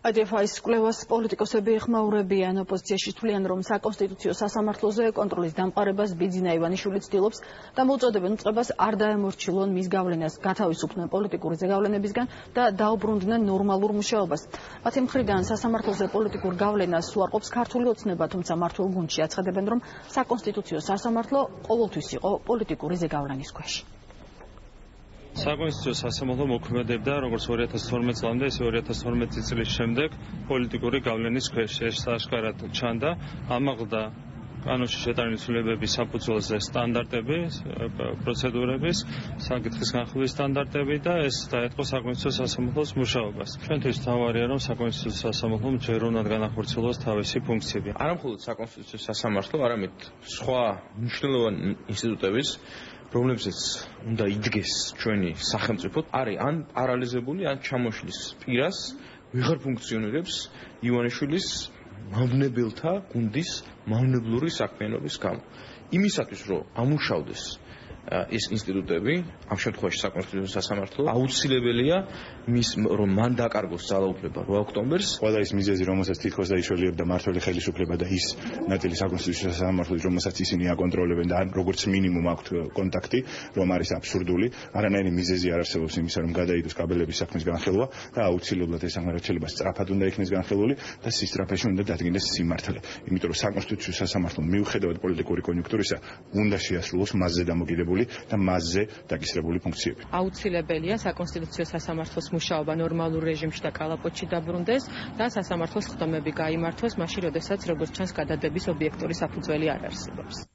ADF-ის კვლევას პოლიტიკოსები ეხმაურებიან, ოპოზიციაში თვლიან, რომ საკონსტიტუციო სასამართლოზე კონტროლის დამყარებას ბიძინა ივანიშვილი ცდილობს და მოუწოდებენ უწყებას არ დაემორჩილონ მის გავლენას, გათავისუფლდნენ პოლიტიკური ზეგავლენებისგან და დაუბრუნდნენ ნორმალურ მუშაობას. მათი მხრიდან სასამართლოზე პოლიტიკურ გავლენას უარყოფს ქართული ოცნება, თუმცა მართულ გუნდში აცხადებენ, რომ საკონსტიტუციო სასამართლო ყოველთვის იყო პოლიტიკური ზეგავლენის ქვეშ. საკონსტიტუციო სასამართლო მოქმედებდა როგორც 2012 წლამდე, ისე 2012 წლის შემდეგ პოლიტიკური გავლენის ქვეშ. ეს აღშკარად ჩანდა, ამაღლდა კანონში შეტანილი ცვლილებების საფუძველზე სტანდარტები, პროცედურების, საკითხის განხილვის სტანდარტები და ეს დაეთყო საკონსტიტუციო სასამართლოს მუშაობას. ჩვენთვის თავარია, რომ საკონსტიტუციო სასამართლომ ჯერ უნდა განახორციელოს თავისი ფუნქციები. არა მხოლოდ საკონსტიტუციო სასამართლო, არამედ სხვა მნიშვნელოვანი ინსტიტუტების, რომლებსაც უნდა იდგეს ჩვენი სახელმწიფო, არის ან პარალიზებული, ან ჩამოშლის პირას ვეღარ ფუნქციონირებს ივანიშვილის მავნებელთა გუნდის მავნებლური საქმიანობის გამო. იმისათვის, რომ ამუშავდეს ეს ინსტიტუტები, ამ შემთხვევაში საკონსტიტუციო სასამართლო, აუცილებელია რომ მან დაკარგოს ძალაუფლება 8 ოქტომბერს. ყველა ის მიზეზი, რომელსაც თითქოს დაიშველებდა მართველი ხელისუფლება და ის ნაწილი საკონსტიტუციო სასამართლოს, რომელსაც ისინი აკონტროლებენ და როგორც მინიმუმ აქვთ კონტაქტი, რომ არის აბსურდული, არანაირი მიზეზი არ არსებობს იმისა, რომ გადაიდოს კაბელების საქმის განხილვა და აუცილებლად ეს აღმართულება სწრაფად უნდა იქნეს განხილული და სისწრაფეში უნდა დადგინდეს სიმართლე. იმიტომ რომ საკონსტიტუციო სასამართლო მიუხედავად პოლიტიკური კონიუნქტურისა უნდა შეასრულოს მასზე დამოკიდებული და მასზე დაკისრებული ფუნქციები. აუცილებელია საკონსტიტუციო სასამართლოს მუშაობა ნორმალურ რეჟიმში და კალაპოტში დაბრუნდეს და სასამართლოს ხდომები გაიმართოს მაშინ, როდესაც როგორც ჩანს გადადების ობიექტური საფუძველი არ არსებობს.